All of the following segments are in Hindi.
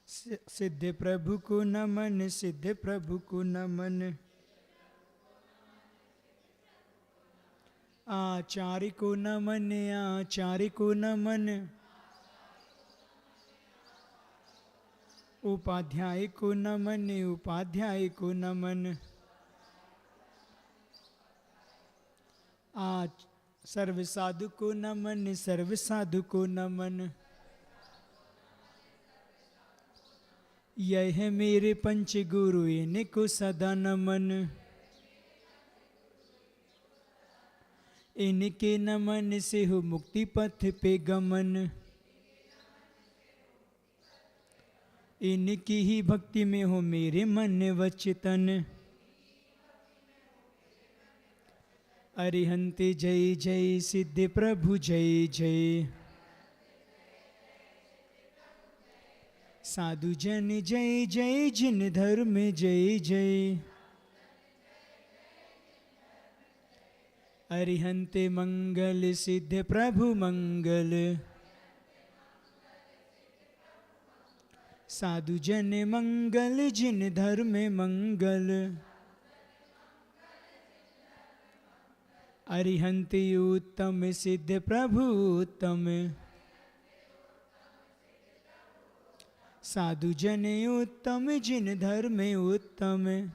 सिद्ध प्रभु को नमन, सिद्ध प्रभु को नमन। आचार्य को नमन, आचार्य को नमन। उपाध्याय को नमन, उपाध्याय को नमन। सर्व साधु को नमन, सर्व साधु को नमन। यह है मेरे पंच गुरु, इनको सदा नमन। इनके नमन से हो मुक्ति पथ पे गमन। इनकी ही भक्ति में हो मेरे मन वचन। अरिहंत जय जय, सिद्ध प्रभु जय जय। साधु जन जय जय, जिन धर्म जय जय। अरिहंत मंगल, सिद्ध प्रभु मंगल। साधु जन मंगल, जिन धर्म मंगल। अरिहंत उत्तम, सिद्ध प्रभु उत्तम। साधु जन उत्तम, जिन धर्म उत्तम।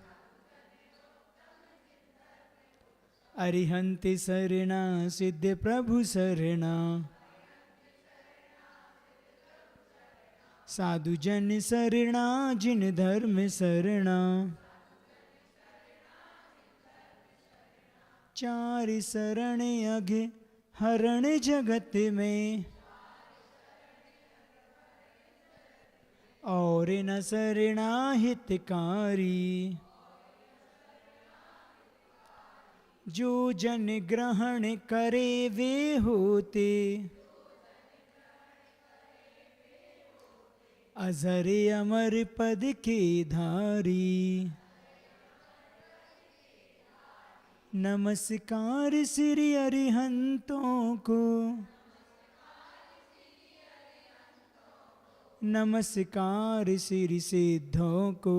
अरिहंत शरणा, सिद्ध प्रभु शरणा। साधु जन शरणा, जिन धर्म शरणा। चार शरण अघ हरण जगत में, और न शरणा हितकारी। जो जन ग्रहण करे वे होते, अजर अमर पद के धारी। नमस्कार श्री अरिहंतों को, नमस्कार श्री सिद्धों को।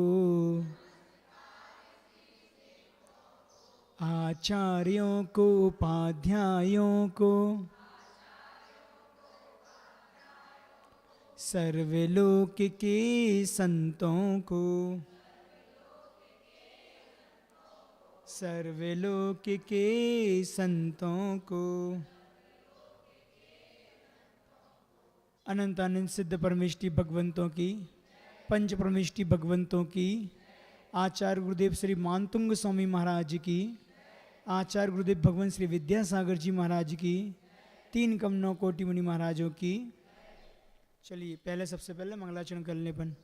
आचार्यों को, उपाध्यायों को। सर्वलोक के संतों को, सर्वलोक के संतों को। अनंत अनंत सिद्ध परमेष्टि भगवंतों की, पंच परमेष्टि भगवंतों की, आचार्य गुरुदेव श्री मानतुंग स्वामी महाराज की, आचार्य गुरुदेव भगवान श्री विद्यासागर जी महाराज की, तीन कमनों कोटि मुनि महाराजों की। चलिए पहले सबसे पहले मंगलाचरण कर लें अपन।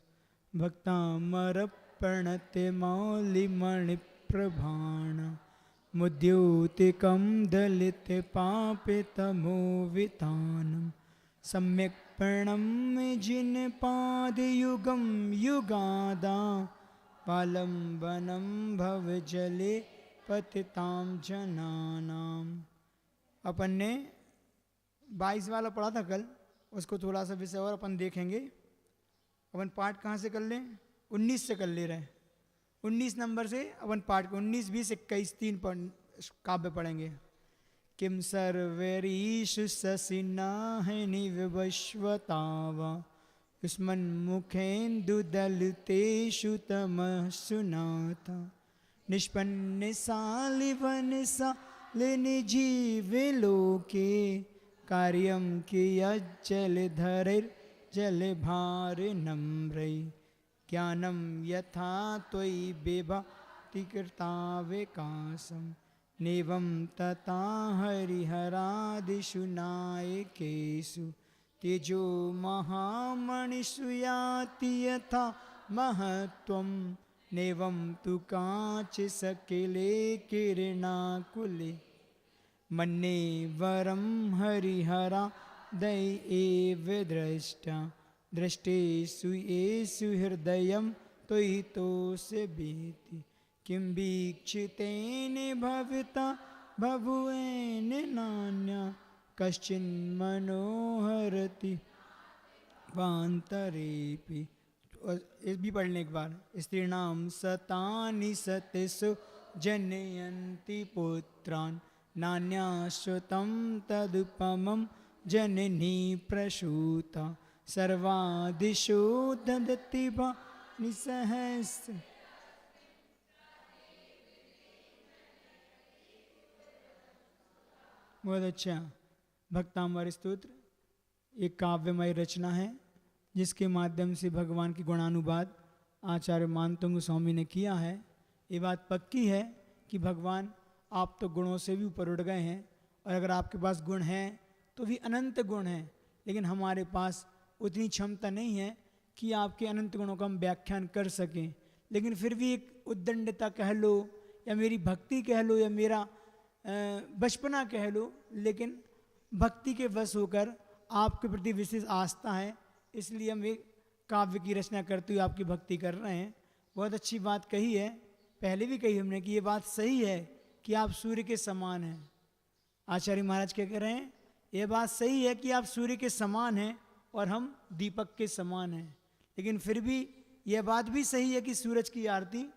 भक्तामर्पणते मौलिमणि प्रभाण, मुद्योतिकं दलित पापितमो वितानम। सम्यक प्रणम्य जिन पाद युगम युगादा, पालंबनम भव जले पतिताम जनानाम। अपन ने 22 वाला पढ़ा था कल, उसको थोड़ा सा विषय और अपन देखेंगे। अपन पाठ कहाँ से कर लें? 19 से कर ले रहे हैं। 19 नंबर से अपन पाठ 19, 20, 21, 3 काव्य पढ़ेंगे। किम सर्वरीषु ससिनाहिनी विवश्वतावा, युष्मन्मुखेन्दुदलितेषु तमः सुनाता। निष्पन्न सालिवन सालिनि जीवे लोके, कार्यं कियज्जलधरैर्जल भार नम्रै। ज्ञानं यथा त्वयि विभाति कृता विकासं, नेवं तथा हरिहरादिषु नायकेषु। तेजो महामणिषु याति यथा महत्त्वं, नेवं तु काच सकिले किरणाकुले। मन्ये वरं हरिहरादय एव दृष्टा, दृष्टेषु येषु हृदयं त्वयि तोष भीति। किं वीक्षितेन भविता बभुवेन नान्या, कश्चिन्मनोहरति वान्तरेऽपि इस भी पढ़ लें एक बार। स्त्रीणाम सतानि सतिषु जनयन्ति पुत्रान् नान्याश्रुतं तदुपमं जननी प्रसूता सर्वादिषु ददति भानि सहस्र। बहुत अच्छा। भक्तामर स्तोत्र एक काव्यमय रचना है जिसके माध्यम से भगवान की गुणानुवाद आचार्य मानतंग स्वामी ने किया है। ये बात पक्की है कि भगवान आप तो गुणों से भी ऊपर उठ गए हैं, और अगर आपके पास गुण हैं तो भी अनंत गुण हैं, लेकिन हमारे पास उतनी क्षमता नहीं है कि आपके अनंत गुणों का हम व्याख्यान कर सकें। लेकिन फिर भी एक उद्दंडता कह लो, या मेरी भक्ति कह लो, या मेरा बचपना कह लो, लेकिन भक्ति के वश होकर आपके प्रति विशेष आस्था है, इसलिए हम एक काव्य की रचना करते हुए आपकी भक्ति कर रहे हैं। बहुत अच्छी बात कही है, पहले भी कही हमने कि ये बात सही है कि आप सूर्य के समान हैं। आचार्य महाराज क्या कह रहे हैं, ये बात सही है कि आप सूर्य के समान हैं और हम दीपक के समान हैं, लेकिन फिर भी यह बात भी सही है कि सूरज की आरती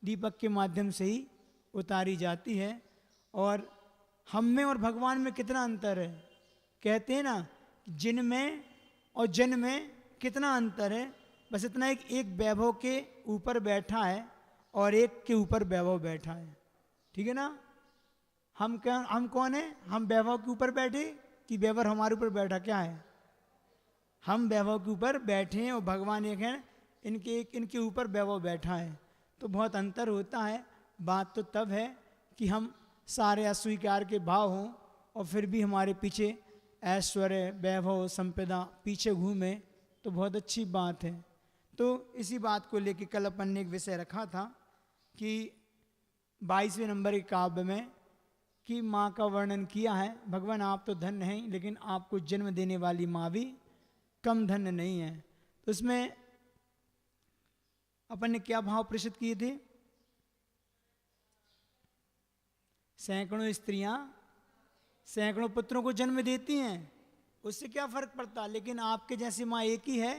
दीपक के माध्यम से ही उतारी जाती है। और हम में और भगवान में कितना अंतर है, कहते हैं ना, जिन में और जन में कितना अंतर है, बस इतना एक वैभव के ऊपर बैठा है और एक के ऊपर वैभव बैठा है। ठीक है ना, हम कौन है, हम वैभव के ऊपर बैठे कि वैभव हमारे ऊपर बैठा, क्या है, हम वैभव के ऊपर बैठे हैं और भगवान एक है, इनके ऊपर वैभव बैठा है। तो बहुत अंतर होता है। बात तो तब है कि हम सारे अस्वीकार के भाव हों और फिर भी हमारे पीछे ऐश्वर्य वैभव संपदा पीछे घूमे, तो बहुत अच्छी बात है। तो इसी बात को लेकर कल अपन ने एक विषय रखा था कि 22वें नंबर के काव्य में कि माँ का वर्णन किया है। भगवान आप तो धन्य हैं, लेकिन आपको जन्म देने वाली माँ भी कम धन्य नहीं है। तो उसमें अपन ने क्या भाव प्रेषित किए थे, सैकड़ों स्त्रियां सैकड़ों पुत्रों को जन्म देती हैं, उससे क्या फर्क पड़ता, लेकिन आपके जैसी माँ एक ही है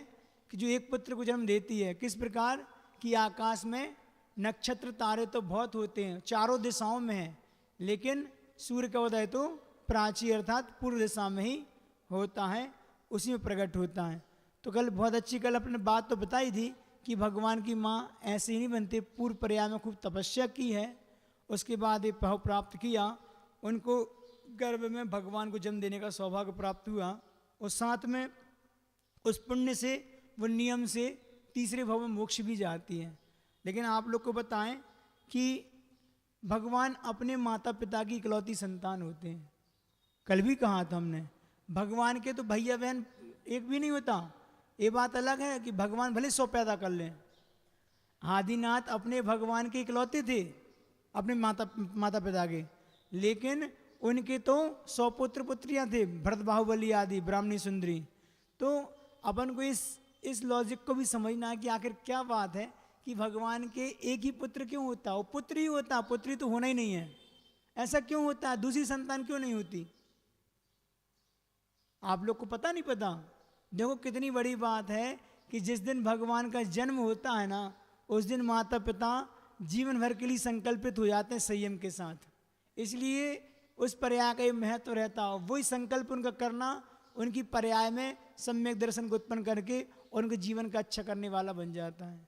कि जो एक पुत्र को जन्म देती है। किस प्रकार कि आकाश में नक्षत्र तारे तो बहुत होते हैं, चारों दिशाओं में हैं, लेकिन सूर्य का उदय तो प्राची अर्थात पूर्व दिशा में ही होता है, उसी में प्रकट होता है। तो कल बहुत अच्छी अपने बात तो बताई थी कि भगवान की माँ ऐसे ही नहीं बनते, पूर्व पर्याय में खूब तपस्या की है, उसके बाद ये भाव प्राप्त किया, उनको गर्भ में भगवान को जन्म देने का सौभाग्य प्राप्त हुआ, और साथ में उस पुण्य से वो नियम से तीसरे भाव में मोक्ष भी जाती है। लेकिन आप लोग को बताएं कि भगवान अपने माता पिता की इकलौती संतान होते हैं। कल भी कहा था हमने, भगवान के तो भैया बहन एक भी नहीं होता। ये बात अलग है कि भगवान भले 100 पैदा कर लें, आदिनाथ अपने भगवान के इकलौते थे, अपने माता पिता के, लेकिन उनके तो 100 पुत्र पुत्रियां थे, भरत बाहुबली आदि ब्राह्मणी सुंदरी। तो अपन को इस लॉजिक को भी समझना है कि आखिर क्या बात है कि भगवान के एक ही पुत्र क्यों होता, वो पुत्र ही होता, पुत्री तो होना ही नहीं है, ऐसा क्यों होता है, दूसरी संतान क्यों नहीं होती? आप लोग को पता नहीं पता? देखो कितनी बड़ी बात है कि जिस दिन भगवान का जन्म होता है ना, उस दिन माता पिता जीवन भर के लिए संकल्पित हो जाते हैं संयम के साथ। इसलिए उस पर्याय का महत्व रहता है, वही संकल्प उनका करना उनकी पर्याय में सम्यक दर्शन को उत्पन्न करके और उनके जीवन का अच्छा करने वाला बन जाता है।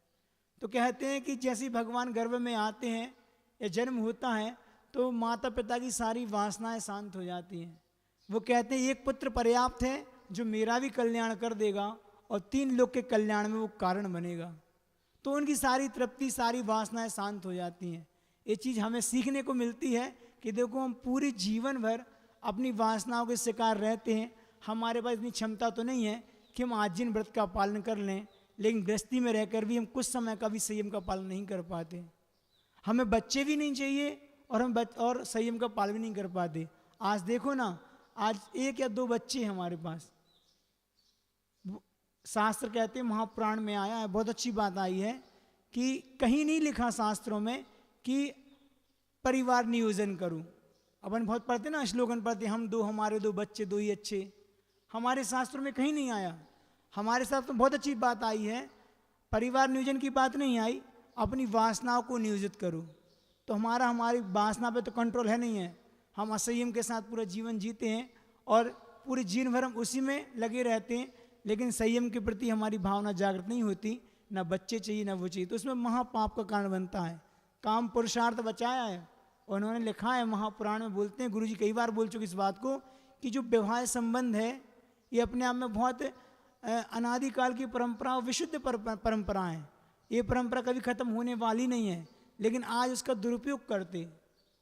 तो कहते हैं कि जैसे भगवान गर्भ में आते हैं या जन्म होता है तो माता पिता की सारी वासनाएं शांत हो जाती हैं। वो कहते हैं एक पुत्र पर्याप्त है जो मेरा भी कल्याण कर देगा और 3 लोग के कल्याण में वो कारण बनेगा। तो उनकी सारी तृप्ति सारी वासनाएं शांत हो जाती हैं। ये चीज़ हमें सीखने को मिलती है कि देखो हम पूरे जीवन भर अपनी वासनाओं के शिकार रहते हैं। हमारे पास इतनी क्षमता तो नहीं है कि हम आजीवन व्रत का पालन कर लें, लेकिन गृहस्थी में रहकर भी हम कुछ समय का भी संयम का पालन नहीं कर पाते। हमें बच्चे भी नहीं चाहिए और हम और संयम का पालन भी नहीं कर पाते। आज देखो ना, आज 1 या 2 बच्चे हैं हमारे पास। शास्त्र कहते हैं, महापुराण में आया है, बहुत अच्छी बात आई है कि कहीं नहीं लिखा शास्त्रों में कि परिवार नियोजन करूं। अपन बहुत पढ़ते ना, श्लोकन पढ़ते, हम 2 हमारे 2 बच्चे 2 ही अच्छे। हमारे शास्त्रों में कहीं नहीं आया। हमारे शास्त्र में बहुत अच्छी बात आई है, परिवार नियोजन की बात नहीं आई, अपनी वासनाओं को नियोजित करो। तो हमारी वासना पे तो कंट्रोल है नहीं है, हम असंयम के साथ पूरा जीवन जीते हैं और पूरे जीवन भर हम उसी में लगे रहते हैं, लेकिन संयम के प्रति हमारी भावना जागृत नहीं होती, ना बच्चे चाहिए ना वो चाहिए, तो उसमें महापाप का कारण बनता है। काम पुरुषार्थ बचाया है, उन्होंने लिखा है, महापुराण में बोलते हैं, गुरुजी कई बार बोल चुके इस बात को, कि जो विवाह संबंध है ये अपने आप में बहुत अनादिकाल की परंपरा, विशुद्ध परंपरा है। ये परंपरा कभी खत्म होने वाली नहीं है, लेकिन आज उसका दुरुपयोग करते।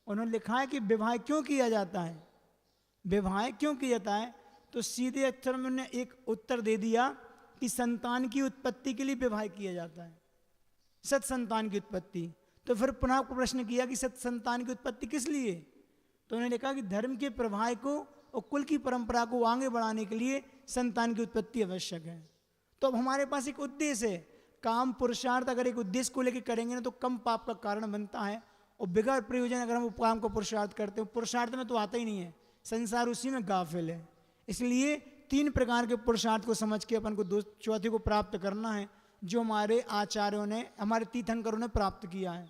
उन्होंने लिखा है कि विवाह क्यों किया जाता है, विवाह क्यों किया जाता है, तो सीधे अक्षर में उन्होंने एक उत्तर दे दिया कि संतान की उत्पत्ति के लिए विवाह किया जाता है, सत संतान की उत्पत्ति। तो फिर पुनः प्रश्न किया कि सत संतान की उत्पत्ति किस लिए, तो उन्होंने लिखा कि धर्म के प्रवाह को और कुल की परंपरा को आगे बढ़ाने के लिए संतान की उत्पत्ति आवश्यक है। तो अब हमारे पास एक उद्देश्य है, काम पुरुषार्थ अगर एक उद्देश्य को लेकर करेंगे ना तो कम पाप का कारण बनता है, और बिगड़ प्रयोजन अगर हम काम को पुरुषार्थ करते हो, पुरुषार्थ में तो आता ही नहीं है, संसार उसी में गाफिल है। इसलिए 3 प्रकार के पुरुषार्थ को समझ के अपन को चौथे को प्राप्त करना है, जो हमारे आचार्यों ने, हमारे तीर्थंकरों ने प्राप्त किया है।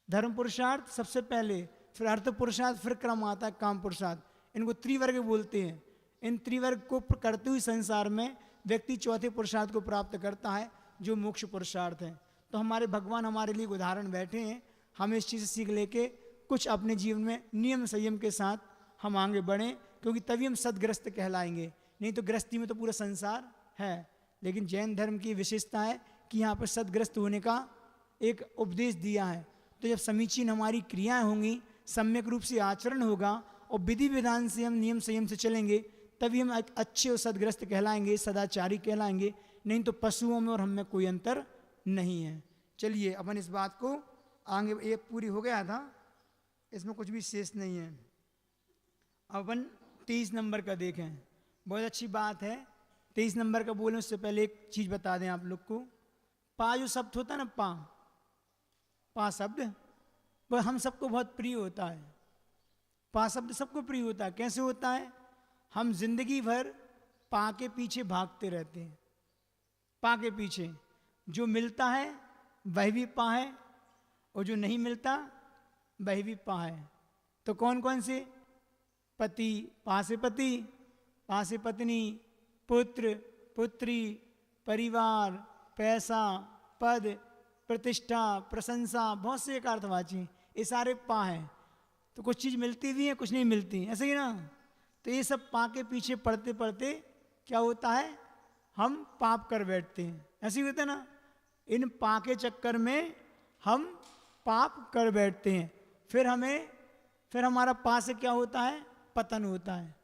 धर्म पुरुषार्थ सबसे पहले, फिर अर्थ पुरुषार्थ, फिर क्रम आता है काम पुरुषार्थ। इनको त्रिवर्ग बोलते हैं। इन त्रिवर्ग को करते हुए संसार में व्यक्ति चौथे पुरुषार्थ को प्राप्त करता है, जो मोक्ष पुरुषार्थ है। तो हमारे भगवान हमारे लिए उदाहरण बैठे हैं, हमें इस चीज़ से सीख लेके कुछ अपने जीवन में नियम संयम के साथ हम आगे बढ़ें, क्योंकि तभी हम सदग्रस्त कहलाएंगे, नहीं तो गृहस्थी में तो पूरा संसार है। लेकिन जैन धर्म की विशेषता है कि यहाँ पर सदग्रस्त होने का एक उपदेश दिया है। तो जब समीचीन हमारी क्रियाएं होंगी, सम्यक रूप से आचरण होगा और विधि विधान से हम नियम संयम से चलेंगे, तभी हम अच्छे और सदग्रस्त कहलाएंगे, सदाचारी कहलाएंगे, नहीं तो पशुओं में और हम में कोई अंतर नहीं है। चलिए अपन इस बात को आगे, ये पूरी हो गया था, इसमें कुछ भी शेष नहीं है। अपन 23 नंबर का देखें, बहुत अच्छी बात है। 23 नंबर का बोलें उससे पहले एक चीज़ बता दें आप लोग को। पा जो शब्द होता है ना, पा शब्द, वह हम सबको बहुत प्रिय होता है। पा शब्द सबको प्रिय होता है। कैसे होता है? हम जिंदगी भर पा के पीछे भागते रहते हैं, पा के पीछे। जो मिलता है वह भी पा है, और जो नहीं मिलता वह भी पा है। तो कौन कौन से? पति, पा से पति, पा से पत्नी, पुत्र, पुत्री, परिवार, पैसा, पद, प्रतिष्ठा, प्रशंसा, बहुत से एक अर्थवाची, ये सारे पा हैं। तो कुछ चीज़ मिलती भी है, कुछ नहीं मिलती, ऐसे ही ना। तो ये सब पा के पीछे पढ़ते पढ़ते क्या होता है, हम पाप कर बैठते हैं। ऐसे ही होता है ना, इन पा के चक्कर में हम पाप कर बैठते हैं। फिर हमारा पा से क्या होता है, पतन होता है।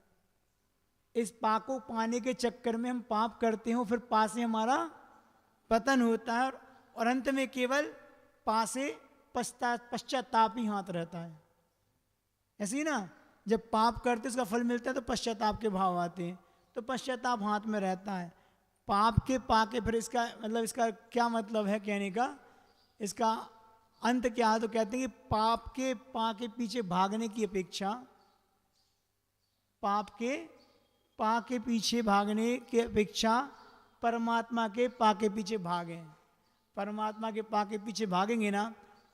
इस पा को पाने के चक्कर में हम पाप करते हैं, फिर पा से हमारा पतन होता है, और अंत में केवल पा से पश्चाताप ही हाथ रहता है। ऐसे ही ना, जब पाप करते उसका फल मिलता है तो पश्चाताप के भाव आते हैं, तो पश्चाताप हाथ में रहता है। पाप के पाके, फिर इसका मतलब, इसका क्या मतलब है कहने का, इसका अंत क्या है? तो कहते हैं कि पाप के पाके पीछे भागने की अपेक्षा, पाप के पाके पीछे भागने की अपेक्षा परमात्मा के पाके पीछे भागें। परमात्मा के पाके पीछे भागेंगे ना,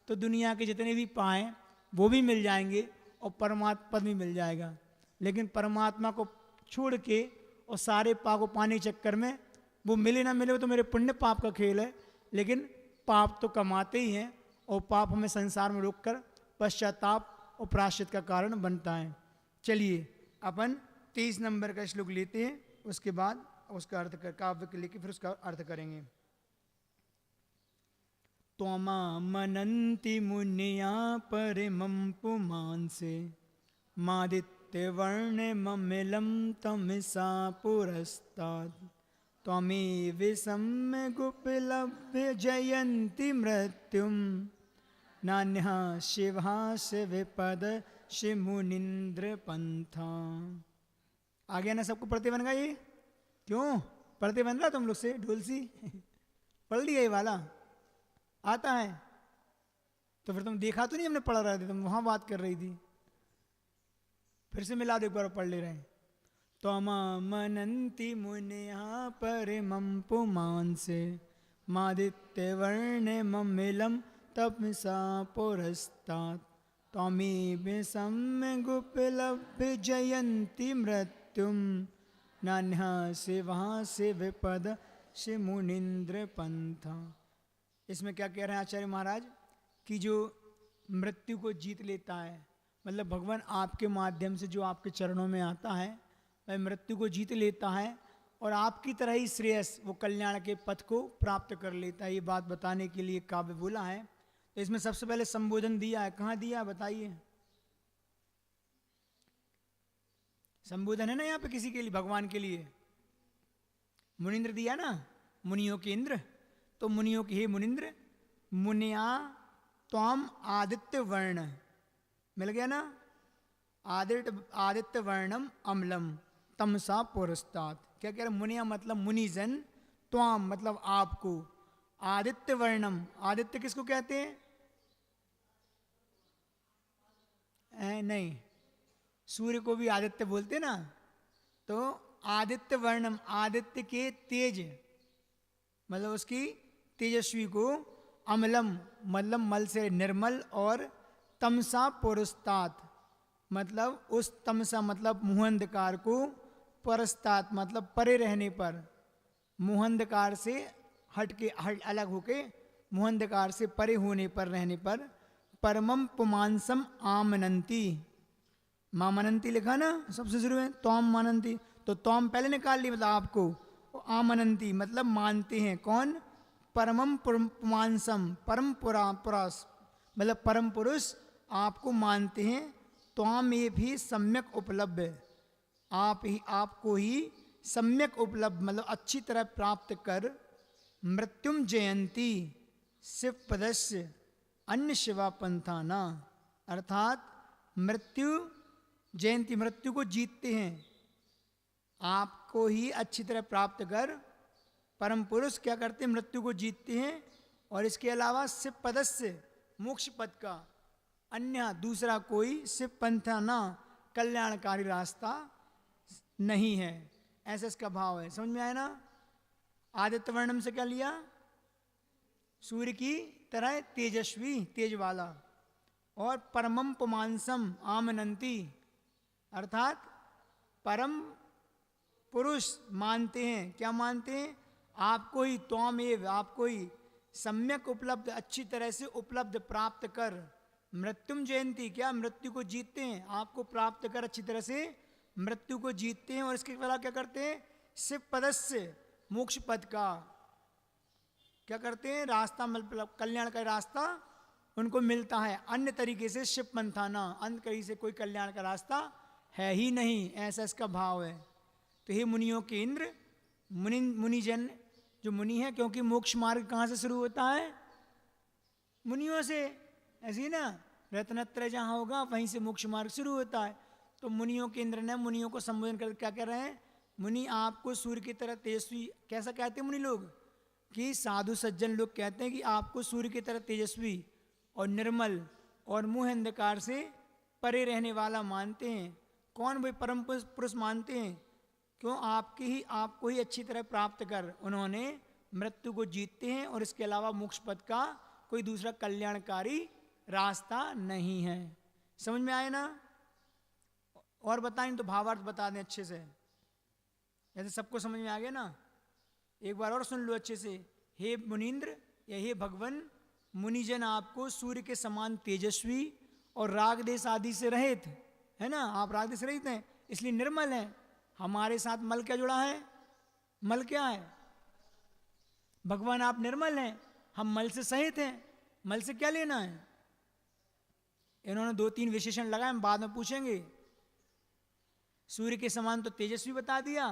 तो दुनिया के जितने भी पाएं वो भी मिल जाएंगे और परमात्मा पद भी मिल जाएगा। लेकिन परमात्मा को छोड़ के और सारे पाप को पाने के चक्कर में, वो मिले ना मिले वो तो मेरे पुण्य पाप का खेल है, लेकिन पाप तो कमाते ही हैं, और पाप हमें संसार में रोककर पश्चाताप और प्रायश्चित का कारण बनता है। चलिए अपन 23 नंबर का श्लोक लेते हैं, उसके बाद उसका अर्थ कर, काव्य के लेके फिर उसका अर्थ करेंगे। त्वमा मनन्ति मुनिया परिमं पुमांसे, मादित्य वर्ण ममिलम तमिसा पुरस्तात्, त्वमेव सम्य गुपलभ्य जयन्ति मृत्युम, नान्यः शिवास विपद शिमुनिन्द्र पंथा। आ गया ना सबको? पढ़ते बन गया ये? क्यों पढ़ते बन रहा तुम लोग से? ढोल सी पढ़ लिया ये वाला? आता है तो फिर तुम देखा तो नहीं हमने पढ़ रहे थे, तुम वहां बात कर रही थी। फिर से मिला दो, एक बार पढ़ ले रहे हैं। त्वमा मनन्ति मुनिया परिमं पुमांसे, मादित्यवर्णममिलं तपसा पुरस्तात् त्वमेव सम्यगुपलभ्य जयन्ति मृत्युं नान्या शिवास्य विपद से मुनीन्द्र पंथा। इसमें क्या कह रहे हैं आचार्य महाराज कि जो मृत्यु को जीत लेता है, मतलब भगवान आपके माध्यम से जो आपके चरणों में आता है वह मृत्यु को जीत लेता है और आपकी तरह ही श्रेयस वो कल्याण के पथ को प्राप्त कर लेता है। ये बात बताने के लिए काव्य बोला है। तो इसमें सबसे पहले संबोधन दिया है, कहाँ दिया है बताइए? संबोधन है ना यहाँ पे किसी के लिए, भगवान के लिए मुनिंद्र दिया ना, मुनियों के इंद्र। तो मुनियों के हे मुनिंद्र, मुनिया त्वाम आदित्य वर्ण, मिल गया ना, आदित्य वर्णम अम्लम तमसा पुरस्तात्। क्या कह रहे? मुनिया मतलब मुनिजन, त्वाम मतलब आपको, आदित्य वर्णम, आदित्य किसको कहते हैं? नहीं, सूर्य को भी आदित्य बोलते ना। तो आदित्य वर्णम, आदित्य के तेज मतलब उसकी तेजस्वी को, अमलम मतलब मल से निर्मल, और तमसा पुरस्तात् मतलब उस तमसा मतलब मुहंधकार को, पुरस्तात् मतलब परे रहने पर, मुहंधकार से हट अलग होके, मुहंधकार से परे होने पर, रहने पर, परमम पुमांसम आमनंती, मामनंती लिखा ना सबसे शुरू में, तोम मानंती, तो तोम पहले निकाल ली मतलब आपको, आमनंती मतलब मानते हैं। कौन? परमम पुमांसम, परम पुरुष मतलब परम पुरुष आपको मानते हैं। त्वाम ये भी सम्यक उपलब्ध, आपको ही सम्यक उपलब्ध मतलब अच्छी तरह प्राप्त कर, मृत्युम जयंती शिव पदस्य अन्य शिवा पंथाना, अर्थात मृत्यु जयंती मृत्यु को जीतते हैं, आपको ही अच्छी तरह प्राप्त कर, परम पुरुष क्या करते हैं? मृत्यु को जीतते हैं। और इसके अलावा शिव पदस्य मोक्ष पद का, अन्य दूसरा कोई शिव पंथा ना कल्याणकारी रास्ता नहीं है, ऐसा इसका भाव है। समझ में आया ना? आदित्य वर्णम से क्या लिया? सूर्य की तरह तेजस्वी, तेज वाला, और परमम पुमांसम आमनंती अर्थात परम पुरुष मानते हैं। क्या मानते हैं? आपको ही, त्वमेव आपको ही, सम्यक उपलब्ध अच्छी तरह से उपलब्ध प्राप्त कर, मृत्युम जयंती क्या मृत्यु को जीतते हैं, आपको प्राप्त कर अच्छी तरह से मृत्यु को जीतते हैं। और इसके अलावा क्या करते हैं? शिव पदस्य मोक्ष पद का क्या करते हैं? रास्ता मतलब कल्याण का रास्ता उनको मिलता है। अन्य तरीके से शिव पंथाना, अन्य कहीं से कोई कल्याण का रास्ता है ही नहीं, ऐसा इसका भाव है। तो हे मुनियों के इंद्र, मुनिजन जो मुनि है, क्योंकि मोक्ष मार्ग कहाँ से शुरू होता है? मुनियों से, ऐसे ही ना, रत्नत्रय जहाँ होगा वहीं से मोक्ष मार्ग शुरू होता है। तो मुनियों के इंद्र ने मुनियों को संबोधन कर क्या कह रहे हैं? मुनि आपको सूर्य की तरह तेजस्वी, कैसा कहते हैं मुनि लोग? कि साधु सज्जन लोग कहते हैं कि आपको सूर्य की तरह तेजस्वी और निर्मल और मुँह अंधकार से परे रहने वाला मानते हैं। कौन? भाई परम पुरुष मानते हैं। क्यों? आपको ही अच्छी तरह प्राप्त कर उन्होंने मृत्यु को जीतते हैं, और इसके अलावा मोक्ष पद का कोई दूसरा कल्याणकारी रास्ता नहीं है। समझ में आए ना? और बताएं तो भावार्थ बता दें अच्छे से, ऐसे सबको समझ में आ गया ना? एक बार और सुन लो अच्छे से। हे मुनीन्द्र या हे भगवान, मुनिजन आपको सूर्य के समान तेजस्वी और राग देश आदि से रहित है ना, आप राग देश रहित हैं, इसलिए निर्मल हैं। हमारे साथ मल क्या जुड़ा है? मल क्या है? भगवान आप निर्मल हैं, हम मल से सहित हैं, मल से क्या लेना है? इन्होंने 2-3 विशेषण लगाए, हम बाद में पूछेंगे। सूर्य के समान तो तेजस्वी बता दिया,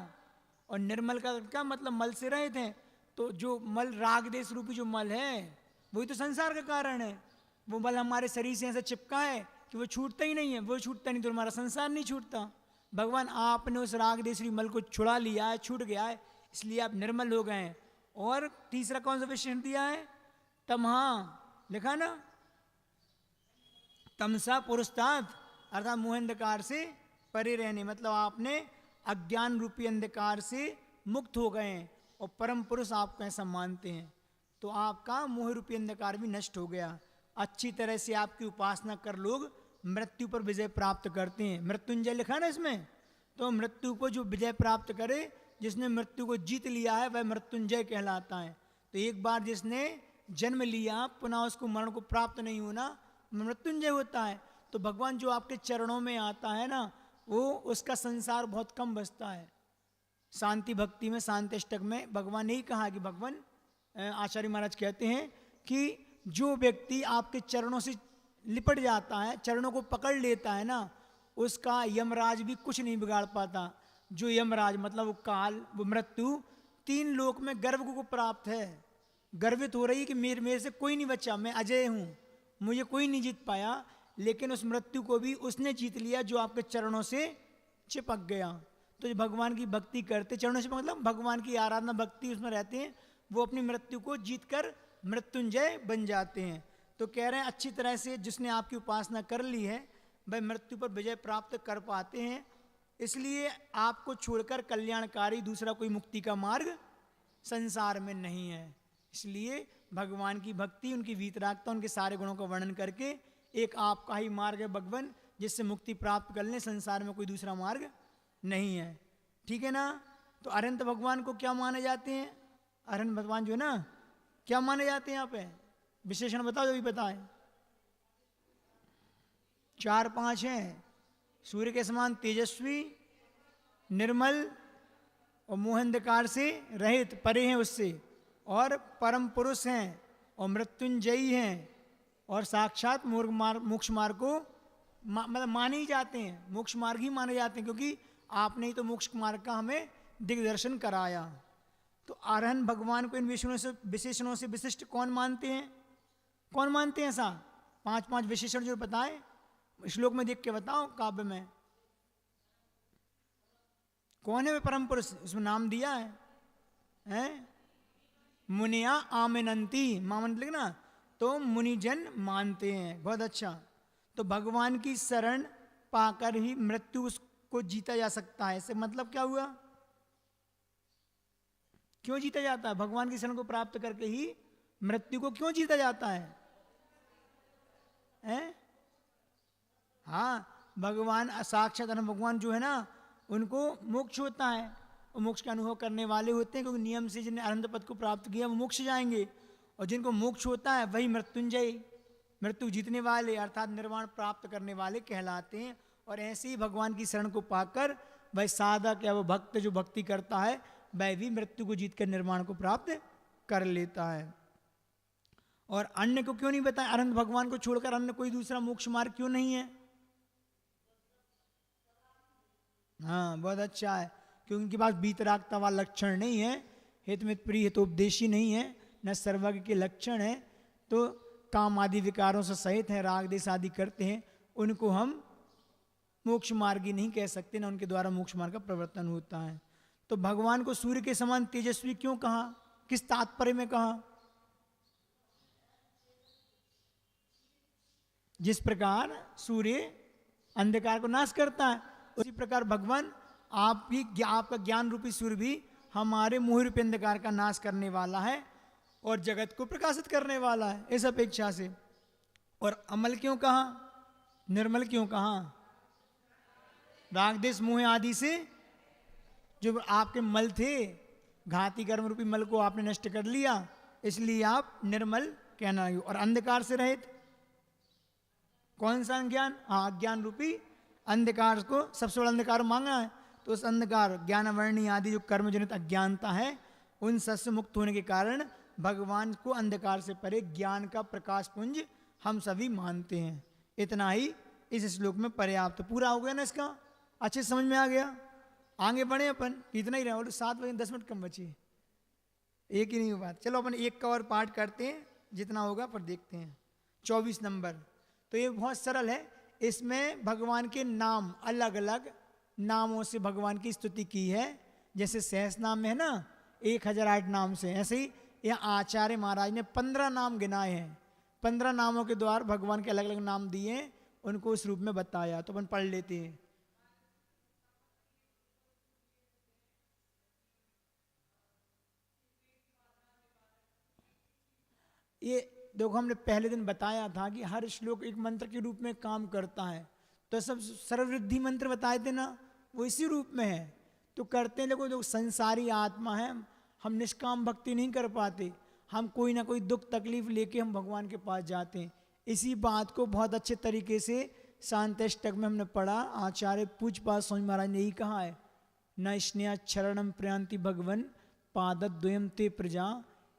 और निर्मल का क्या मतलब? मल से रहित हैं। तो जो मल राग देश रूपी जो मल है वही तो संसार का कारण है। वो मल हमारे शरीर से ऐसा चिपका है कि वो छूटता ही नहीं है। वो छूटता नहीं तो हमारा संसार नहीं छूटता। भगवान आपने उस राग देशरी मल को छुड़ा लिया है, छूट गया है, इसलिए आप निर्मल हो गए हैं। और तीसरा कौन सा विशेषण दिया है? तमहा, लिखा ना, तमसा पुरस्तात् अर्थात मुँह अंधकार से परे रहने, मतलब आपने अज्ञान रूपी अंधकार से मुक्त हो गए हैं और परम पुरुष आपको ऐसा मानते हैं। तो आपका मोह रूपी अंधकार भी नष्ट हो गया। अच्छी तरह से आपकी उपासना कर लोग मृत्यु पर विजय प्राप्त करते हैं। मृत्युंजय लिखा ना इसमें, तो मृत्यु को जो विजय प्राप्त करे, जिसने मृत्यु को जीत लिया है, वह मृत्युंजय कहलाता है। तो एक बार जिसने जन्म लिया, पुनः उसको मरण को प्राप्त नहीं होना, मृत्युंजय होता है। तो भगवान जो आपके चरणों में आता है ना, वो उसका संसार बहुत कम बचता है। शांति भक्ति में, शांति अष्टक में भगवान ने ही कहा कि भगवान आचार्य महाराज कहते हैं कि जो व्यक्ति आपके चरणों से लिपट जाता है, चरणों को पकड़ लेता है ना, उसका यमराज भी कुछ नहीं बिगाड़ पाता। जो यमराज मतलब वो काल, वो मृत्यु, 3 लोक में गर्व को प्राप्त है। गर्वित हो रही है कि मेरे से कोई नहीं बचा, मैं अजय हूँ, मुझे कोई नहीं जीत पाया। लेकिन उस मृत्यु को भी उसने जीत लिया जो आपके चरणों से चिपक गया। तो जो भगवान की भक्ति करते, चरणों से मतलब भगवान की आराधना भक्ति उसमें रहते हैं, वो अपनी मृत्यु को जीतकर मृत्युंजय बन जाते हैं। तो कह रहे हैं अच्छी तरह से जिसने आपकी उपासना कर ली है, वह मृत्यु पर विजय प्राप्त कर पाते हैं। इसलिए आपको छोड़कर कल्याणकारी दूसरा कोई मुक्ति का मार्ग संसार में नहीं है। इसलिए भगवान की भक्ति, उनकी वीतरागता, उनके सारे गुणों का वर्णन करके एक आपका ही मार्ग है भगवान, जिससे मुक्ति प्राप्त कर लें। संसार में कोई दूसरा मार्ग नहीं है। ठीक है ना। तो अरहंत भगवान को क्या माने जाते हैं? अरहंत भगवान जो है ना, क्या माने जाते हैं? यहाँ पे विशेषण बताओ जो भी बताएं। 4-5 हैं। सूर्य के समान तेजस्वी, निर्मल और मोहंधकार से रहित, परे हैं उससे, और परम पुरुष हैं और मृत्युंजयी हैं और साक्षात मोक्ष मार्ग को मतलब माने ही जाते हैं, मोक्ष मार्ग ही माने जाते हैं, क्योंकि आपने ही तो मोक्ष मार्ग का हमें दिग्दर्शन कराया। तो अरहंत भगवान को इन विशेषणों से विशिष्ट कौन मानते हैं? कौन मानते हैं? ऐसा 5-5 विशेषण जो बताए, श्लोक में देख के बताओ, काव्य में कौन है वे परम पुरुष? उसमें नाम दिया है, हैं? मुनिया आमिनंती, मामन लिखना, तो मुनिजन मानते हैं। बहुत अच्छा। तो भगवान की शरण पाकर ही मृत्यु को जीता जा सकता है। इससे मतलब क्या हुआ? क्यों जीता जाता है? भगवान की शरण को प्राप्त करके ही मृत्यु को क्यों जीता जाता है? हैं? हाँ, भगवान साक्षात भगवान जो है ना, उनको मोक्ष होता है, वो मोक्ष का अनुभव करने वाले होते हैं, क्योंकि नियम से जिन्हें अनंत पद को प्राप्त किया वो मोक्ष जाएंगे, और जिनको मोक्ष होता है वही मृत्युंजय, मृत्यु जीतने वाले अर्थात निर्वाण प्राप्त करने वाले कहलाते हैं। और ऐसे ही भगवान की शरण को पाकर वह साधक या वो भक्त जो भक्ति करता है, वह भी मृत्यु को जीतकर निर्वाण को प्राप्त कर लेता है। और अन्य को क्यों नहीं बताया? अनंत भगवान को छोड़कर अन्य कोई दूसरा मोक्ष मार्ग क्यों नहीं है? हाँ, बहुत अच्छा है, क्योंकि उनके पास वीतरागता वाला लक्षण नहीं है, हितमित प्रिय हितोपदेशी नहीं है, न सर्वज्ञ के लक्षण है, तो काम आदि विकारों से सहित हैं, राग देश आदि करते हैं, उनको हम मोक्ष मार्गी नहीं कह सकते, ना उनके द्वारा मोक्ष मार्ग का प्रवर्तन होता है। तो भगवान को सूर्य के समान तेजस्वी क्यों कहा? किस तात्पर्य में कहा? जिस प्रकार सूर्य अंधकार को नाश करता है, उसी प्रकार भगवान आपका ज्ञान रूपी सूर्य भी हमारे मोह रूपी अंधकार का नाश करने वाला है और जगत को प्रकाशित करने वाला है, इस अपेक्षा से। और अमल क्यों कहा? निर्मल क्यों कहा? राग देश मोह आदि से जो आपके मल थे, घाती कर्म रूपी मल को आपने नष्ट कर लिया, इसलिए आप निर्मल कहना। और अंधकार से रहित, कौन सा ज्ञान? हाँ, अज्ञान रूपी अंधकार को सबसे बड़ा अंधकार मांगा है, तो उस अंधकार ज्ञानवर्णी आदि जो कर्मजनित अज्ञानता है, उन सबसे मुक्त होने के कारण भगवान को अंधकार से परे ज्ञान का प्रकाश पुंज हम सभी मानते हैं। इतना ही इस श्लोक में पर्याप्त। पूरा हो गया ना इसका? अच्छे समझ में आ गया? आगे बढ़े अपन, इतना ही रहे, और 7 बजे 10 मिनट कम बची, एक ही नहीं हुआ। चलो अपन एक का और पाठ करते हैं, जितना होगा पर देखते हैं। 24 नंबर, तो ये बहुत सरल है। इसमें भगवान के नाम, अलग अलग नामों से भगवान की स्तुति की है। जैसे सहस नाम में है ना 1008 नाम से, ऐसे ही यहाँ आचार्य महाराज ने 15 नाम गिनाए हैं। 15 नामों के द्वारा भगवान के अलग अलग नाम दिए, उनको उस रूप में बताया। तो अपन पढ़ लेते हैं। ये देखो हमने पहले दिन बताया था कि हर श्लोक एक मंत्र के रूप में काम करता है। तो सब सर्ववृद्धि मंत्र बताए थे ना, वो इसी रूप में है। तो करते हैं, लेकिन जो संसारी आत्मा है, हम निष्काम भक्ति नहीं कर पाते। हम कोई ना कोई दुख तकलीफ लेके हम भगवान के पास जाते हैं। इसी बात को बहुत अच्छे तरीके से शांत्यष्टक में हमने पढ़ा। आचार्य पूज्यपाद स्वामी महाराज ने यही कहा है, न स्नेह शरणम प्रयांति भगवन पादद्वयम ते प्रजा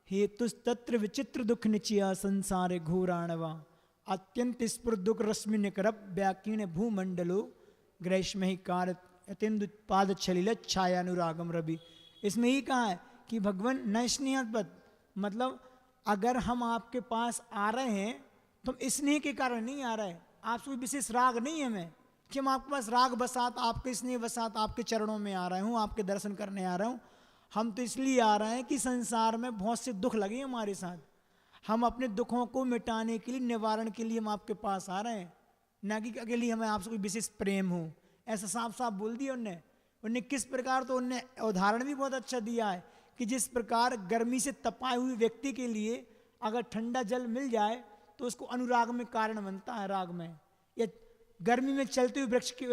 हेतुस्तत्र विचित्र दुख निचया संसारे घोराणवा अत्यंत स्फुर दुख रश्मि निकरप व्याकीर्ण भूमंडलो ग्रैष्म ही कार अत्यंत पाद छलिल छायानुरागम रवि। इसमें ही कहा है कि भगवान न स्नेहपद, मतलब अगर हम आपके पास आ रहे हैं तो हम स्नेह के कारण नहीं आ रहे हैं। आपसे कोई विशेष राग नहीं है हमें कि हम आपके पास राग बसात, आपके स्नेह बसात आपके चरणों में आ रहे हूँ, आपके दर्शन करने आ रहा हूँ। हम तो इसलिए आ रहे हैं कि संसार में बहुत से दुख लगे हमारे साथ, हम अपने दुखों को मिटाने के लिए, निवारण के लिए हम आपके पास आ रहे हैं, ना कि अकेले हमें आपसे कोई विशेष प्रेम हो। ऐसा साफ साफ बोल दिया उनने किस प्रकार, तो उनने उदाहरण भी बहुत अच्छा दिया है कि जिस प्रकार गर्मी से तपाए हुए व्यक्ति के लिए अगर ठंडा जल मिल जाए तो उसको अनुराग में कारण बनता है, राग में। या गर्मी में चलते हुए वृक्ष के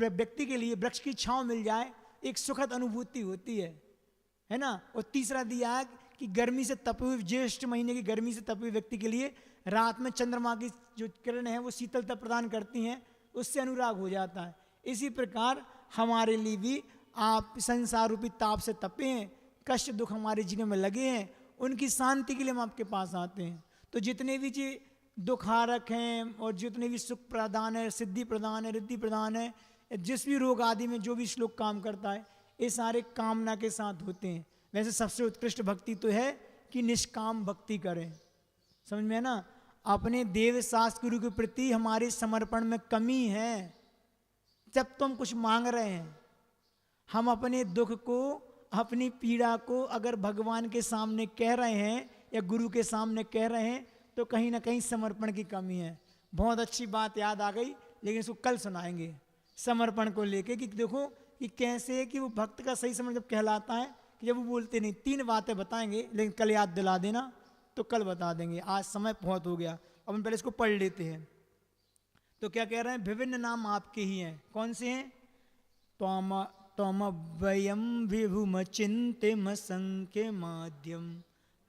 व्यक्ति के लिए वृक्ष की छांव मिल जाए, एक सुखद अनुभूति होती है ना। और तीसरा दिया है कि गर्मी से तपे हुए, ज्येष्ठ महीने की गर्मी से तपे हुए व्यक्ति के लिए रात में चंद्रमा की जो किरणें हैं वो शीतलता प्रदान करती हैं, उससे अनुराग हो जाता है। इसी प्रकार हमारे लिए भी आप संसार रूपी ताप से तपे हैं, कष्ट दुख हमारे जीवन में लगे हैं, उनकी शांति के लिए हम आपके पास आते हैं। तो जितने भी जी दुखारक हैं और जितने भी सुख प्रदान है, सिद्धि प्रदान है, रिद्धि प्रदान है, जिस भी रोग आदि में जो भी श्लोक काम करता है, ये सारे कामना के साथ होते हैं। वैसे सबसे उत्कृष्ट भक्ति तो है कि निष्काम भक्ति करें, समझ में है ना। अपने देव शास्त्र गुरु के प्रति हमारे समर्पण में कमी है। जब तो हम कुछ मांग रहे हैं, हम अपने दुख को, अपनी पीड़ा को अगर भगवान के सामने कह रहे हैं या गुरु के सामने कह रहे हैं, तो कहीं ना कहीं समर्पण की कमी है। बहुत अच्छी बात याद आ गई, लेकिन इसको कल सुनाएंगे समर्पण को लेके, कि देखो कि कैसे कि वो भक्त का सही समझ जब कहलाता है कि जब वो बोलते नहीं। 3 बातें बताएंगे, लेकिन कल याद दिला देना, तो कल बता देंगे। आज समय बहुत हो गया, अब हम पहले इसको पढ़ लेते हैं। तो क्या कह रहे हैं, विभिन्न नाम आपके ही हैं। कौन से हैं? त्वम वयम विभुम चिंतिम संख्य माध्यम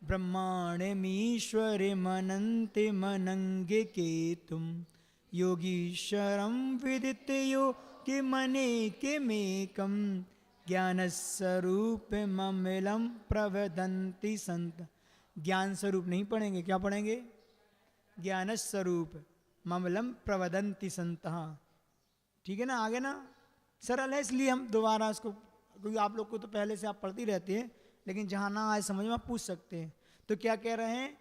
ब्रह्मांडमीश्वरे मनन्ते मनंगे केतुम योगीश्वरम विदित योगि मने के मेकम ज्ञान स्वरूप ममिलम प्रवदंती संत। ज्ञान स्वरूप नहीं पढ़ेंगे, क्या पढ़ेंगे? ज्ञान स्वरूप ममलम प्रवदंती संत। ठीक है ना, आगे ना सरल है, इसलिए हम दोबारा इसको, क्योंकि आप लोग को तो पहले से आप पढ़ती रहते हैं, लेकिन जहाँ ना आए समझ में आप पूछ सकते हैं। तो क्या कह रहे हैं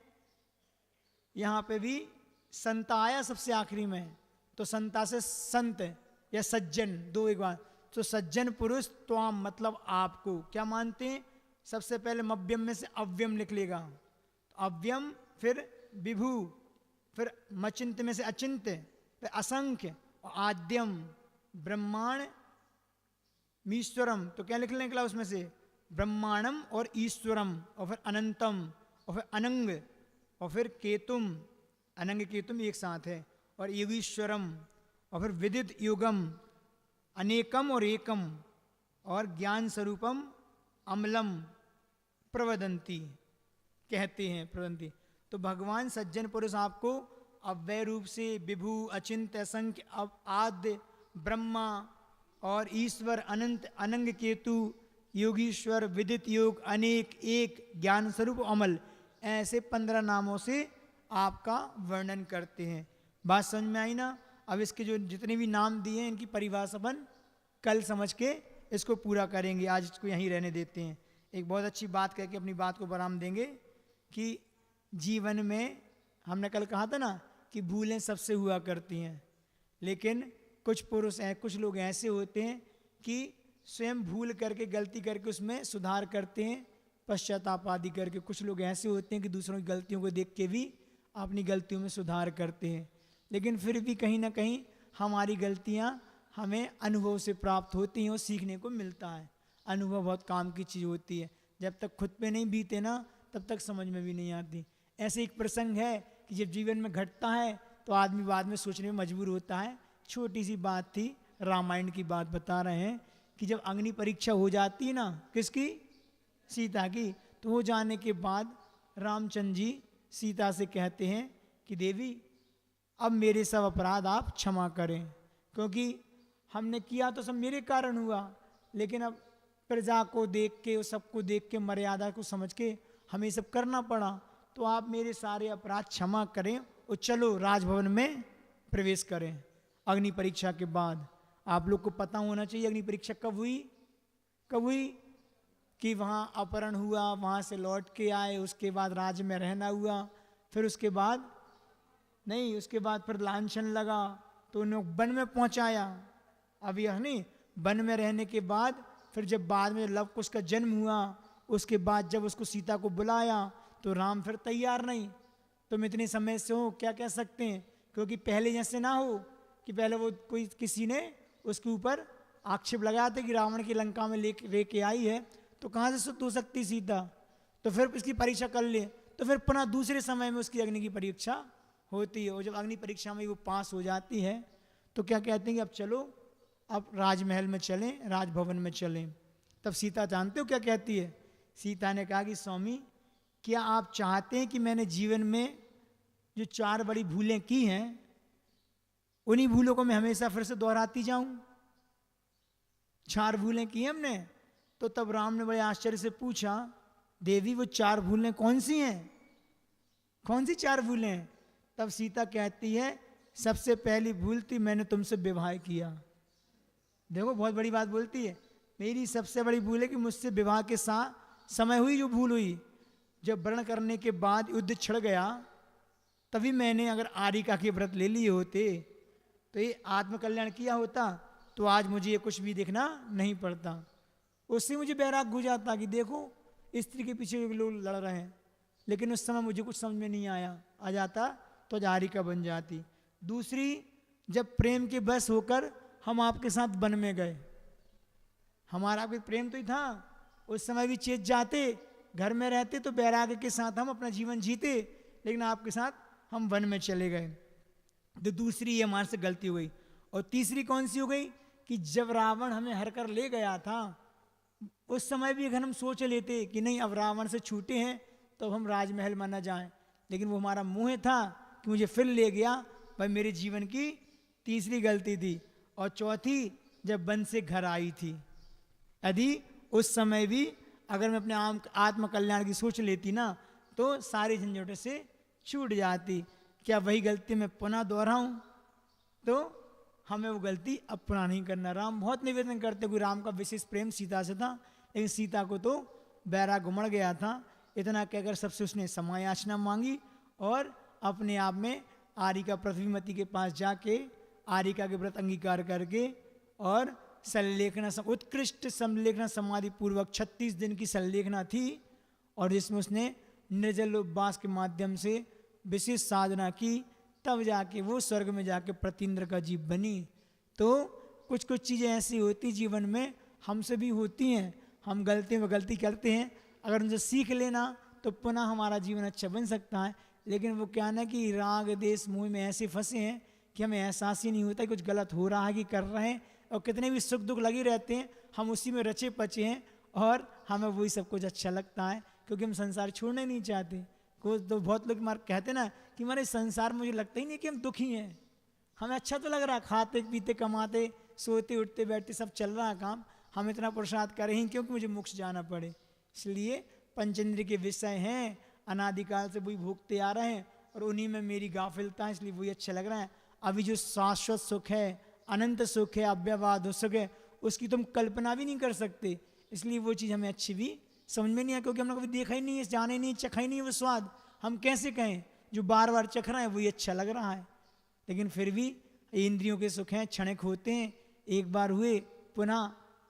यहाँ पे भी? संता आया सबसे आखिरी में, तो संता से संत या सज्जन, दो एक बार। तो सज्जन पुरुष त्वाम मतलब आपको क्या मानते हैं? सबसे पहले मव्यम में से अव्यम लिख लेगा, अव्यम, फिर विभु, फिर मचिंत में से अचिंत्य, फिर असंख्य, और आद्यम ब्रह्मांड मीश्वरम। तो क्या लिख निकला उसमें से? ब्रह्मांडम और ईश्वरम, और फिर अनंतम, और फिर अनंग, और फिर केतुम, अनंग केतुम एक साथ है, और योगीश्वरम, और फिर विदित युगम, अनेकम और एकम, और ज्ञान स्वरूपम अमलम प्रवदंती, कहते हैं प्रवदंती। तो भगवान सज्जन पुरुष आपको अव्यय रूप से विभु, अचिंत्य, असंख्य, आद्य, ब्रह्मा और ईश्वर, अनंत, अनंग केतु, योगीश्वर, विदित योग, अनेक, एक, ज्ञान स्वरूप, अमल, ऐसे 15 नामों से आपका वर्णन करते हैं। बात समझ में आई ना? अब इसके जो जितने भी नाम दिए हैं, इनकी परिभाषा अपन कल समझ के इसको पूरा करेंगे। आज इसको यहीं रहने देते हैं। एक बहुत अच्छी बात कह के अपनी बात को विराम देंगे कि जीवन में हमने कल कहा था ना कि भूलें सबसे हुआ करती हैं, लेकिन कुछ पुरुष हैं, कुछ लोग ऐसे होते हैं कि स्वयं भूल करके, गलती करके उसमें सुधार करते हैं, पश्चाताप आदि करके। कुछ लोग ऐसे होते हैं कि दूसरों की गलतियों को देख के भी अपनी गलतियों में सुधार करते हैं, लेकिन फिर भी कहीं ना कहीं हमारी गलतियां हमें अनुभव से प्राप्त होती हैं और सीखने को मिलता है। अनुभव बहुत काम की चीज़ होती है, जब तक खुद पे नहीं बीते ना तब तक समझ में भी नहीं आती। ऐसे एक प्रसंग है कि जब जीवन में घटता है तो आदमी बाद में सोचने में मजबूर होता है। छोटी सी बात थी, रामायण की बात बता रहे हैं कि जब अग्नि परीक्षा हो जाती है ना, किसकी? सीता की। तो हो जाने के बाद रामचंद्र जी सीता से कहते हैं कि देवी अब मेरे सब अपराध आप क्षमा करें, क्योंकि हमने किया तो सब मेरे कारण हुआ, लेकिन अब प्रजा को देख के, सबको देख के, मर्यादा को समझ के हमें सब करना पड़ा, तो आप मेरे सारे अपराध क्षमा करें और चलो राजभवन में प्रवेश करें। अग्नि परीक्षा के बाद आप लोग को पता होना चाहिए अग्नि परीक्षा कब हुई? कब हुई? कि वहाँ अपहरण हुआ, वहाँ से लौट के आए, उसके बाद राज्य में रहना हुआ, फिर उसके बाद नहीं, उसके बाद फिर लांछन लगा तो उन्हें वन में पहुँचाया। अब यह नहीं, वन में रहने के बाद फिर जब बाद में लव कुश का जन्म हुआ, उसके बाद जब उसको सीता को बुलाया तो राम फिर तैयार नहीं। तुम इतने समय से हो, क्या कह सकते हैं? क्योंकि पहले जैसे ना हो कि पहले वो कोई किसी ने उसके ऊपर आक्षेप लगाया था कि रावण की लंका में लेके आई है, तो कहाँ से शुद्ध हो सकती सीता? तो फिर इसकी परीक्षा कर ले, तो फिर पुनः दूसरे समय में उसकी अग्नि की परीक्षा होती है। और जब अग्नि परीक्षा में वो पास हो जाती है तो क्या कहते हैं कि अब चलो, अब राजमहल में चलें, राजभवन में चलें। तब सीता जानते हो क्या कहती है? सीता ने कहा कि स्वामी, क्या आप चाहते हैं कि मैंने जीवन में जो 4 बड़ी भूलें की हैं, उन्हीं भूलों को मैं हमेशा फिर से दोहराती जाऊं? 4 भूलें की हमने। तो तब राम ने बड़े आश्चर्य से पूछा, देवी वो 4 भूलें कौन सी हैं? कौन सी 4 भूलें हैं? तब सीता कहती है, सबसे पहली भूल थी मैंने तुमसे विवाह किया। देखो बहुत बड़ी बात बोलती है, मेरी सबसे बड़ी भूल है कि मुझसे विवाह के साथ समय हुई जो भूल हुई। जब व्रण करने के बाद युद्ध छिड़ गया, तभी मैंने अगर आरिका के व्रत ले लिए होते तो ये आत्मकल्याण किया होता, तो आज मुझे ये कुछ भी देखना नहीं पड़ता। उससे मुझे बैराग हो जाता कि देखो स्त्री के पीछे लोग लड़ रहे हैं, लेकिन उस समय मुझे कुछ समझ में नहीं आया, आ जाता तो आरिका बन जाती। दूसरी, जब प्रेम के बस होकर हम आपके साथ वन में गए, हमारा भी प्रेम तो ही था, उस समय भी चेत जाते, घर में रहते तो बैराग के साथ हम अपना जीवन जीते, लेकिन आपके साथ हम वन में चले गए। तो दूसरी ये हमारे से गलती हुई। और तीसरी कौन सी हो गई कि जब रावण हमें हर कर ले गया था, उस समय भी अगर हम सोच लेते कि नहीं अब रावण से छूटे हैं तो हम राजमहल में न जाएं, लेकिन वो हमारा मुँह था कि मुझे फिर ले गया, भाई मेरे जीवन की तीसरी गलती थी। और चौथी, जब वन से घर आई थी, यदि उस समय भी अगर मैं अपने आत्मकल्याण की सोच लेती ना, तो सारी झंझटों से छूट जाती। क्या वही गलती मैं पुनः दोहराऊं? तो हमें वो गलती अब पुनः नहीं करना। राम बहुत निवेदन करते, कोई राम का विशेष प्रेम सीता से था, लेकिन सीता को तो बैराग उमड़ गया था। इतना कहकर सबसे उसने क्षमा याचना मांगी और अपने आप में आरिका पृथ्वीमती के पास जाके आरिका के व्रत अंगीकार करके और संलेखना, उत्कृष्ट संलेखना समाधि पूर्वक 36 दिन की संलेखना थी, और जिसमें उसने निर्जल उपवास के माध्यम से विशेष साधना की, तब जाके वो स्वर्ग में जाके प्रतीन्द्र का जीव बनी। तो कुछ कुछ चीज़ें ऐसी होती जीवन में, हमसे भी होती हैं, हम गलती करते हैं, अगर उनसे सीख लेना तो पुनः हमारा जीवन अच्छा बन सकता है। लेकिन वो क्या ना कि राग देश मोह में ऐसे फंसे हैं कि हमें एहसास ही नहीं होता कि कुछ गलत हो रहा है कि कर रहे हैं, और कितने भी सुख दुख लगे रहते हैं, हम उसी में रचे पचे हैं और हमें वही सब कुछ अच्छा लगता है, क्योंकि हम संसार छोड़ना ही नहीं चाहते। कुछ तो बहुत लोग कहते ना कि हमारे संसार में मुझे लगता ही नहीं कि हम दुखी हैं, हमें अच्छा तो लग रहा है, खाते पीते कमाते सोते उठते बैठते सब चल रहा है काम, हम इतना पुरुषार्थ करें ही क्योंकि मुझे मोक्ष जाना पड़े। इसलिए पंचेंद्र के विषय हैं, अनादिकाल से वही भोगते आ रहे हैं और उन्हीं में मेरी गाफिलता है, इसलिए वही अच्छा लग रहा है। अभी जो शाश्वत सुख है, अनंत सुख है, अव्यवाद सुख है, उसकी तुम कल्पना भी नहीं कर सकते, इसलिए वो चीज़ हमें अच्छी भी समझ में नहीं आया, क्योंकि हमने कभी देखा ही नहीं है, जाना ही नहीं, चखा ही नहीं वो स्वाद। हम कैसे कहें, जो बार बार चख रहा है वही अच्छा लग रहा है। लेकिन फिर भी इंद्रियों के सुख हैं, क्षणिक होते हैं, एक बार हुए पुनः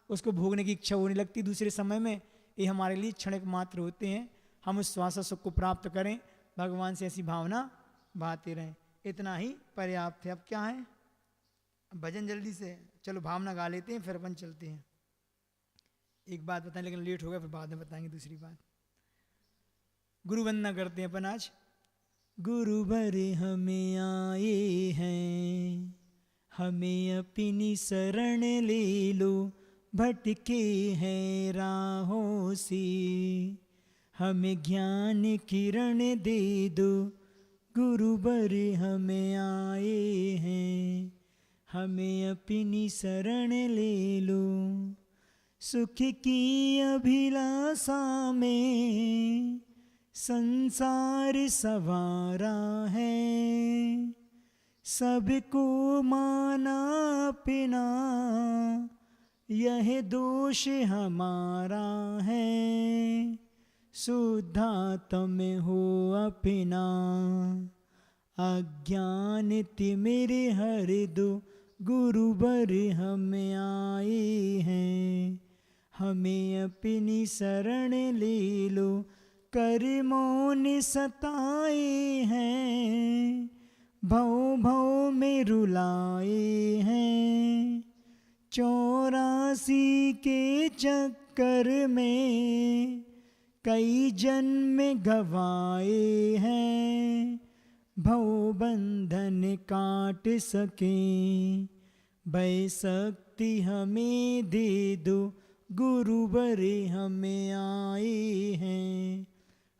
उसको भोगने की इच्छा होने लगती दूसरे समय में, ये हमारे लिए क्षणिक मात्र होते हैं। हम उस श्वास सुख को प्राप्त करें, भगवान से ऐसी भावना भाते रहें, इतना ही पर्याप्त है। अब क्या है, भजन जल्दी से चलो भावना गा लेते हैं, फिर अपन चलते हैं। एक बात बताएं, लेकिन लेट हो गया, फिर बाद में बताएंगे दूसरी बात। गुरु वंदना करते हैं अपन आज। गुरुवर हमें आए हैं, हमें अपनी शरण ले लो, भटके हैं राहों से, हमें ज्ञान किरण दे दो, गुरुवर हमें आए हैं, हमें अपनी शरण ले लो। सुख की अभिलाषा में संसार सवारा है, सबको माना अपना, यह दोष हमारा है, शुद्धात्म हो अपना, अज्ञान तिमिर हर दो, गुरुवर हम आए हैं, हमें अपनी शरण ले लो। कर्मों ने सताए हैं, भव भव में रुलाए हैं, 84 के चक्कर में कई जन्म गवाए हैं, भव बंधन काट सकें, भय शक्ति हमें दे दो, गुरुवर हमें आए हैं,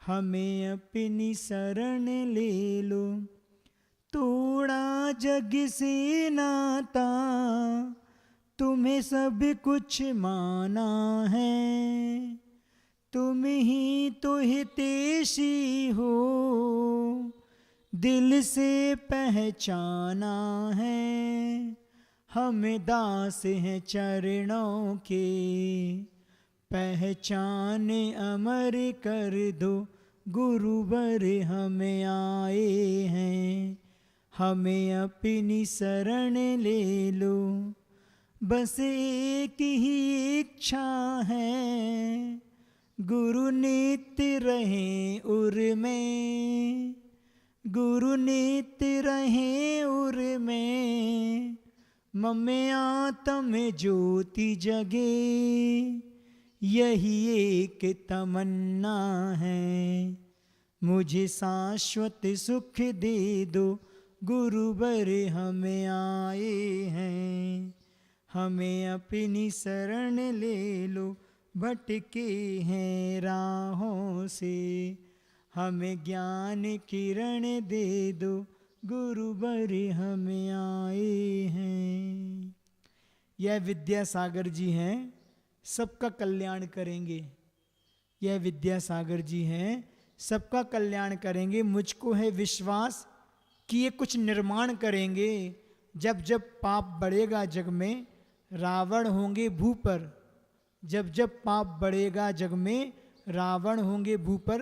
हमें अपनी शरण ले लो। तोड़ा जग से नाता, तुम्हें सब कुछ माना है, तुम ही तो हितैषी हो, दिल से पहचाना है, हम दास हैं चरणों के, पहचान अमर कर दो, गुरुवर हमें आए हैं, हमें अपनी शरण ले लो। बस एक ही इच्छा है, गुरु नित्य रहें उर में, गुरु नित्य रहें उर में, मम आत्म ज्योति जगे, यही एक तमन्ना है, मुझे शाश्वत सुख दे दो, गुरुवर हमें आए हैं, हमें अपनी शरण ले लो, भटके हैं राहों से, हमें ज्ञान किरण दे दो, गुरुवर हमें आए हैं। यह विद्यासागर जी हैं, सबका कल्याण करेंगे। यह विद्यासागर जी हैं, सबका कल्याण करेंगे। मुझको है विश्वास कि ये कुछ निर्माण करेंगे। जब जब पाप बढ़ेगा जग में, रावण होंगे भू पर। जब जब पाप बढ़ेगा जग में, रावण होंगे भू पर,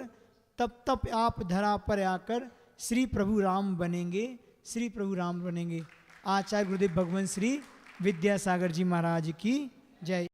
तब तब आप धरा पर आकर श्री प्रभु राम बनेंगे, श्री प्रभु राम बनेंगे। आचार्य गुरुदेव भगवान श्री विद्यासागर जी महाराज की जय।